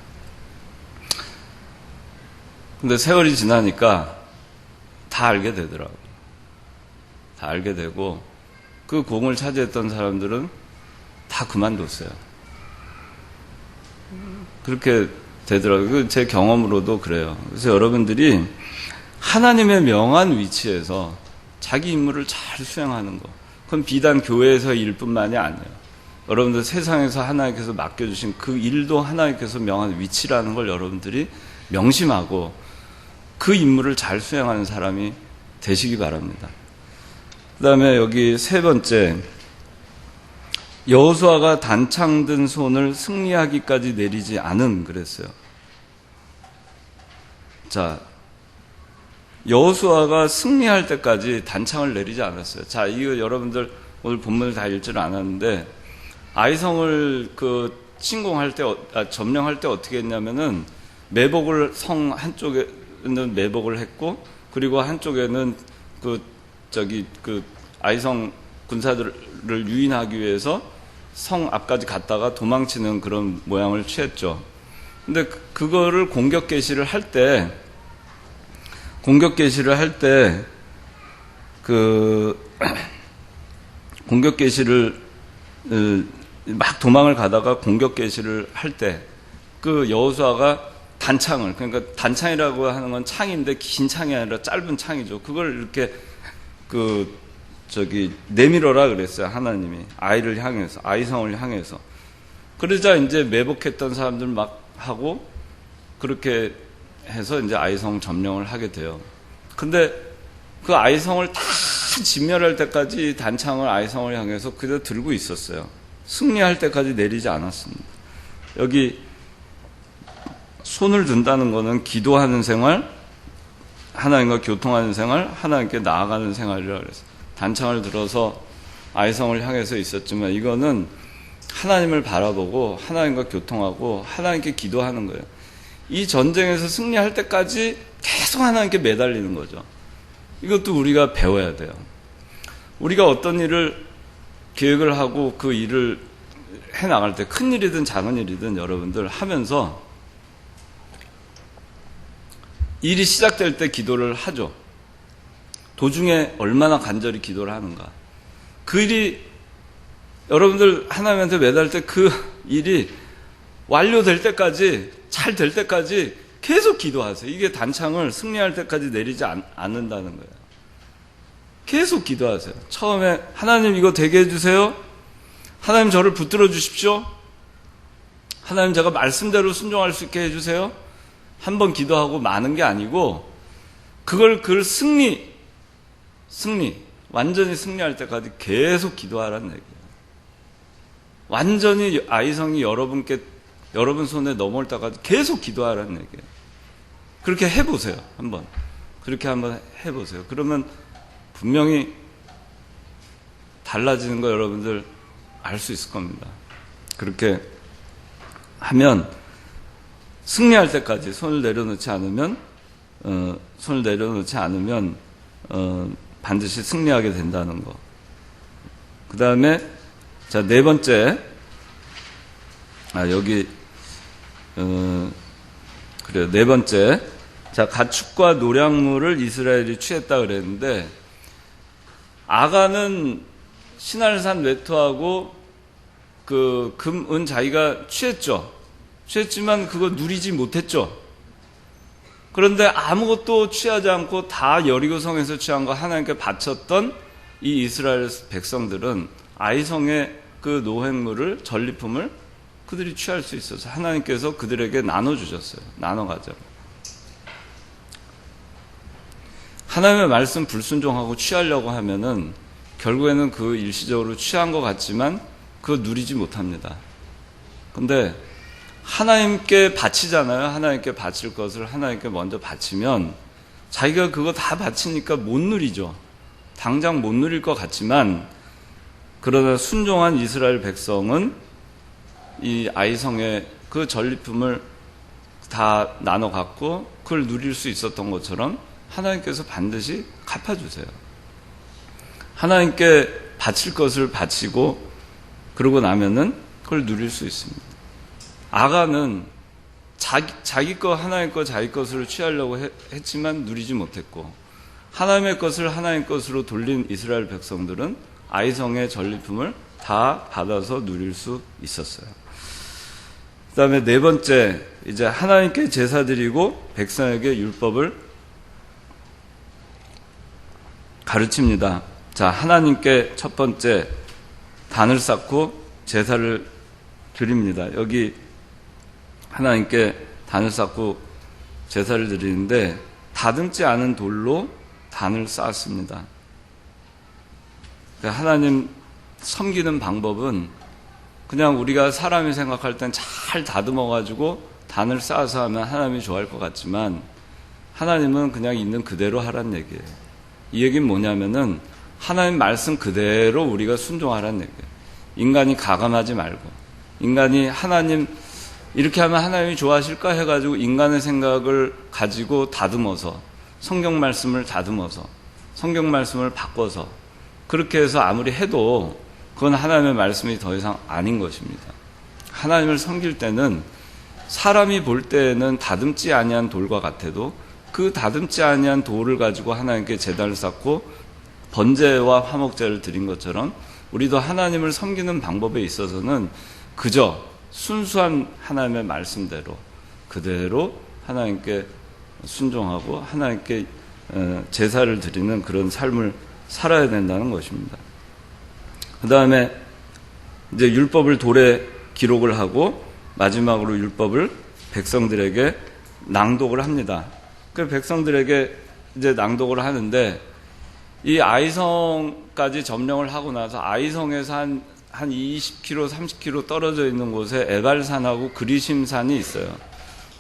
근데 세월이 지나니까 다 알게 되더라고요. 다 알게 되고, 그 공을 차지했던 사람들은 다 그만뒀어요. 그렇게 되더라고요. 제 경험으로도 그래요. 그래서 여러분들이 하나님의 명한 위치에서 자기 임무를 잘 수행하는 거, 그건 비단 교회에서 일뿐만이 아니에요. 여러분들 세상에서 하나님께서 맡겨주신 그 일도 하나님께서 명한 위치라는 걸 여러분들이 명심하고 그 임무를 잘 수행하는 사람이 되시기 바랍니다. 그 다음에 여기 세 번째, 여호수아가 단창 든 손을 승리하기까지 내리지 않은 그랬어요. 자, 여호수아가 승리할 때까지 단창을 내리지 않았어요. 자, 이거 여러분들 오늘 본문을 다 읽지를 않았는데, 아이성을 침공할 때, 점령할 때 어떻게 했냐면은, 매복을 성 한쪽에는 매복을 했고, 그리고 한쪽에는 아이성 군사들을 유인하기 위해서 성 앞까지 갔다가 도망치는 그런 모양을 취했죠. 근데 그거를 공격 개시를 할 때 공격 개시를 막 도망을 가다가 공격 개시를 할 때 그 여호수아가 단창을, 그러니까 단창이라고 하는 건 창인데 긴 창이 아니라 짧은 창이죠. 그걸 이렇게 내밀어라 그랬어요. 하나님이 아이를 향해서, 아이성을 향해서. 그러자 이제 매복했던 사람들 막 하고 그렇게 해서 이제 아이성 점령을 하게 돼요. 근데 그 아이성을 다 진멸할 때까지 단창을 아이성을 향해서 그대로 들고 있었어요. 승리할 때까지 내리지 않았습니다. 여기 손을 든다는 거는 기도하는 생활, 하나님과 교통하는 생활, 하나님께 나아가는 생활이라 그랬어요. 단창을 들어서 아이성을 향해서 있었지만 이거는 하나님을 바라보고 하나님과 교통하고 하나님께 기도하는 거예요. 이 전쟁에서 승리할 때까지 계속 하나님께 매달리는 거죠. 이것도 우리가 배워야 돼요. 우리가 어떤 일을 계획을 하고 그 일을 해나갈 때, 큰 일이든 작은 일이든 여러분들 하면서 일이 시작될 때 기도를 하죠. 도중에 얼마나 간절히 기도를 하는가. 그 일이 여러분들 하나님한테 매달 때 그 일이 완료될 때까지, 잘 될 때까지 계속 기도하세요. 이게 단창을 승리할 때까지 내리지 않는다는 거예요. 계속 기도하세요. 처음에 하나님 이거 되게 해주세요. 하나님 저를 붙들어 주십시오. 하나님 제가 말씀대로 순종할 수 있게 해주세요. 한 번 기도하고 마는 게 아니고 그걸 완전히 승리할 때까지 계속 기도하라는 얘기예요. 완전히 아이성이 여러분 손에 넘어올 때까지 계속 기도하라는 얘기예요. 그렇게 해보세요. 그렇게 한번 해보세요. 그러면 분명히 달라지는 거 여러분들 알 수 있을 겁니다. 그렇게 하면 승리할 때까지 손을 내려놓지 않으면 반드시 승리하게 된다는 거. 그 다음에 자, 네 번째, 네 번째, 자, 가축과 노량물을 이스라엘이 취했다 그랬는데, 아간은 시날산 외투하고 그 금, 은 자기가 취했지만 그거 누리지 못했죠. 그런데 아무것도 취하지 않고 다 여리고성에서 취한 거 하나님께 바쳤던 이 이스라엘 백성들은 아이성의 그 노획물을, 전리품을 그들이 취할 수 있어서 하나님께서 그들에게 나눠주셨어요. 나눠 가져. 하나님의 말씀 불순종하고 취하려고 하면은 결국에는 그 일시적으로 취한 것 같지만 그거 누리지 못합니다. 근데 하나님께 바치잖아요. 하나님께 바칠 것을 하나님께 먼저 바치면 자기가 그거 다 바치니까 못 누리죠. 당장 못 누릴 것 같지만, 그러나 순종한 이스라엘 백성은 이 아이성의 그 전리품을 다 나눠 갖고 그걸 누릴 수 있었던 것처럼 하나님께서 반드시 갚아주세요. 하나님께 바칠 것을 바치고 그러고 나면은 그걸 누릴 수 있습니다. 아가는 자기 거, 하나님 거, 자기 것으로 취하려고 했지만 누리지 못했고, 하나님의 것을 하나님 것으로 돌린 이스라엘 백성들은 아이성의 전리품을 다 받아서 누릴 수 있었어요. 그 다음에 네 번째, 이제 하나님께 제사 드리고 백성에게 율법을 가르칩니다. 자, 하나님께 첫 번째 단을 쌓고 제사를 드립니다. 여기 하나님께 단을 쌓고 제사를 드리는데 다듬지 않은 돌로 단을 쌓았습니다. 하나님 섬기는 방법은 그냥 우리가 사람이 생각할 땐 잘 다듬어가지고 단을 쌓아서 하면 하나님이 좋아할 것 같지만, 하나님은 그냥 있는 그대로 하란 얘기예요. 이 얘기는 뭐냐면은 하나님 말씀 그대로 우리가 순종하란 얘기예요. 인간이 가감하지 말고, 인간이 하나님 이렇게 하면 하나님이 좋아하실까 해가지고 인간의 생각을 가지고 다듬어서, 성경 말씀을 다듬어서, 성경 말씀을 바꿔서 그렇게 해서 아무리 해도 그건 하나님의 말씀이 더 이상 아닌 것입니다. 하나님을 섬길 때는 사람이 볼 때는 다듬지 아니한 돌과 같아도 그 다듬지 아니한 돌을 가지고 하나님께 제단을 쌓고 번제와 화목제를 드린 것처럼 우리도 하나님을 섬기는 방법에 있어서는 그저 순수한 하나님의 말씀대로 그대로 하나님께 순종하고 하나님께 제사를 드리는 그런 삶을 살아야 된다는 것입니다. 그 다음에 이제 율법을 돌에 기록을 하고 마지막으로 율법을 백성들에게 낭독을 합니다. 그 백성들에게 이제 낭독을 하는데, 이 아이성까지 점령을 하고 나서 아이성에서 한 20km, 30km 떨어져 있는 곳에 에발산하고 그리심산이 있어요.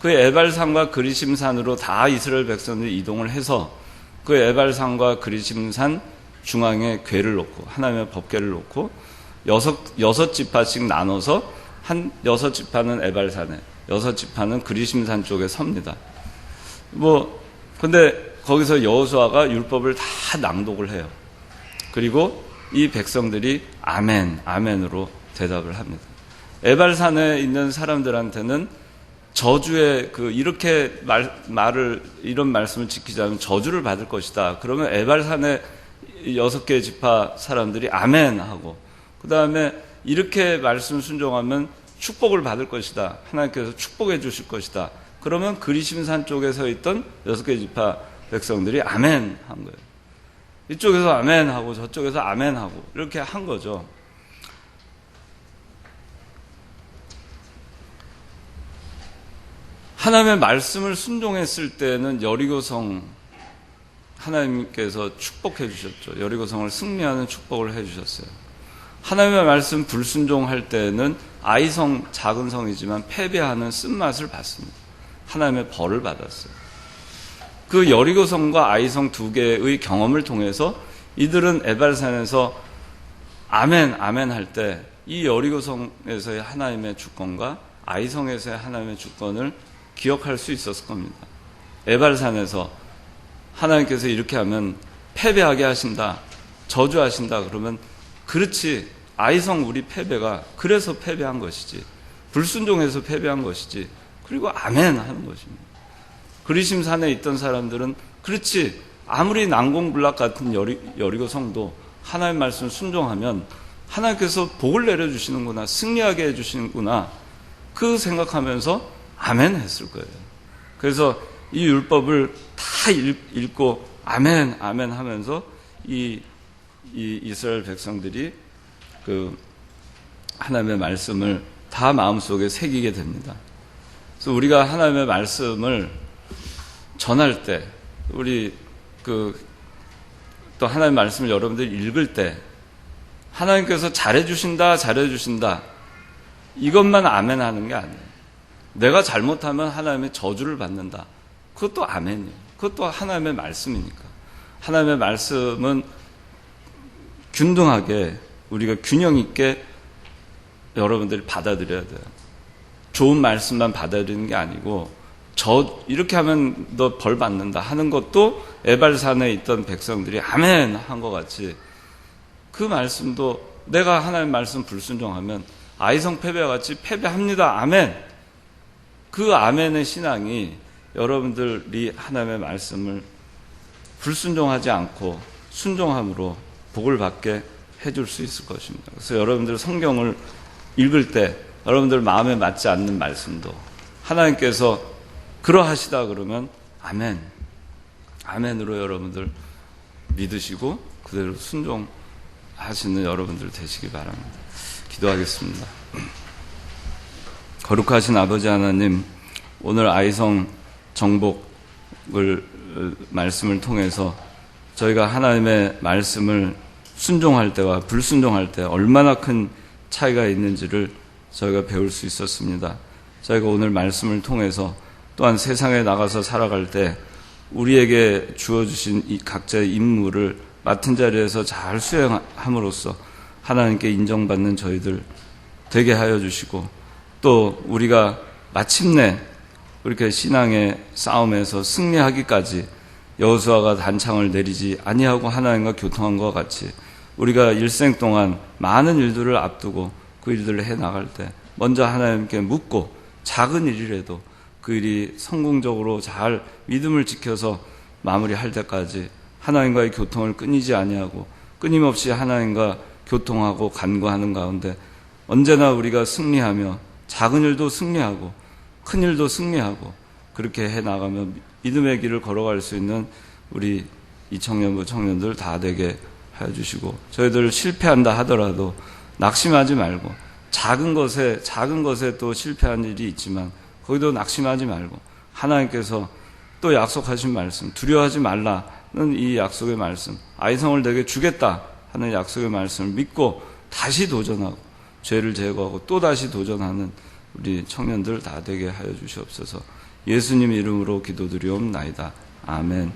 그 에발산과 그리심산으로 다 이스라엘 백성들이 이동을 해서 그 에발산과 그리심산 중앙에 궤를 놓고, 하나님의 법궤를 놓고 여섯 지파씩 나눠서 한 6지파는 에발산에, 6지파는 그리심산 쪽에 섭니다. 근데 거기서 여호수아가 율법을 다 낭독을 해요. 그리고 이 백성들이 아멘, 아멘으로 대답을 합니다. 에발산에 있는 사람들한테는 저주의 이렇게 이런 말씀을 지키지 않으면 저주를 받을 것이다. 그러면 에발산의 6개 지파 사람들이 아멘 하고, 그 다음에 이렇게 말씀 순종하면 축복을 받을 것이다. 하나님께서 축복해 주실 것이다. 그러면 그리심산 쪽에 서 있던 6개 지파 백성들이 아멘 한 거예요. 이쪽에서 아멘 하고 저쪽에서 아멘 하고 이렇게 한 거죠. 하나님의 말씀을 순종했을 때는 여리고성 하나님께서 축복해 주셨죠. 여리고성을 승리하는 축복을 해 주셨어요. 하나님의 말씀 불순종할 때는 아이성, 작은 성이지만 패배하는 쓴맛을 받습니다. 하나님의 벌을 받았어요. 그 여리고성과 아이성 두 개의 경험을 통해서 이들은 에발산에서 아멘, 아멘 할 때 이 여리고성에서의 하나님의 주권과 아이성에서의 하나님의 주권을 기억할 수 있었을 겁니다. 에발산에서 하나님께서 이렇게 하면 패배하게 하신다, 저주하신다 그러면 그렇지, 아이성 우리 패배가 그래서 패배한 것이지, 불순종해서 패배한 것이지, 그리고 아멘 하는 것입니다. 그리심산에 있던 사람들은 그렇지, 아무리 난공불락 같은 여리고 성도 하나님 말씀 순종하면 하나님께서 복을 내려주시는구나, 승리하게 해주시는구나, 그 생각하면서 아멘 했을 거예요. 그래서 이 율법을 다 읽고 아멘, 아멘 하면서 이 이스라엘 백성들이 그 하나님의 말씀을 다 마음속에 새기게 됩니다. 그래서 우리가 하나님의 말씀을 전할 때, 우리 또 하나님의 말씀을 여러분들이 읽을 때 하나님께서 잘해주신다, 잘해주신다, 이것만 아멘 하는 게 아니에요. 내가 잘못하면 하나님의 저주를 받는다. 그것도 아멘이에요. 그것도 하나님의 말씀이니까. 하나님의 말씀은 균등하게 우리가 균형 있게 여러분들이 받아들여야 돼요. 좋은 말씀만 받아들이는 게 아니고 이렇게 하면 너 벌 받는다 하는 것도 에발산에 있던 백성들이 아멘 한 것 같이 그 말씀도 내가 하나님의 말씀 불순종하면 아이성 패배와 같이 패배합니다. 아멘. 그 아멘의 신앙이 여러분들이 하나님의 말씀을 불순종하지 않고 순종함으로 복을 받게 해줄 수 있을 것입니다. 그래서 여러분들 성경을 읽을 때 여러분들 마음에 맞지 않는 말씀도 하나님께서 그러하시다 그러면 아멘. 아멘으로 여러분들 믿으시고 그대로 순종하시는 여러분들 되시기 바랍니다. 기도하겠습니다. 거룩하신 아버지 하나님, 오늘 아이성 정복을 말씀을 통해서 저희가 하나님의 말씀을 순종할 때와 불순종할 때 얼마나 큰 차이가 있는지를 저희가 배울 수 있었습니다. 저희가 오늘 말씀을 통해서 또한 세상에 나가서 살아갈 때 우리에게 주어주신 이 각자의 임무를 맡은 자리에서 잘 수행함으로써 하나님께 인정받는 저희들 되게 하여 주시고, 또 우리가 마침내 그렇게 신앙의 싸움에서 승리하기까지 여호수아가 단창을 내리지 아니하고 하나님과 교통한 것과 같이 우리가 일생 동안 많은 일들을 앞두고 그 일들을 해나갈 때 먼저 하나님께 묻고 작은 일이라도 그 일이 성공적으로 잘 믿음을 지켜서 마무리할 때까지 하나님과의 교통을 끊이지 아니하고 끊임없이 하나님과 교통하고 간구하는 가운데 언제나 우리가 승리하며 작은 일도 승리하고 큰 일도 승리하고 그렇게 해나가며 믿음의 길을 걸어갈 수 있는 우리 이 청년부 청년들 다 되게 하여 주시고, 저희들 실패한다 하더라도 낙심하지 말고 작은 것에 또 실패한 일이 있지만 거기도 낙심하지 말고 하나님께서 또 약속하신 말씀, 두려워하지 말라는 이 약속의 말씀, 아이성을 내게 주겠다 하는 약속의 말씀을 믿고 다시 도전하고 죄를 제거하고 또 다시 도전하는 우리 청년들 다 되게 하여 주시옵소서. 예수님 이름으로 기도드리옵나이다. 아멘.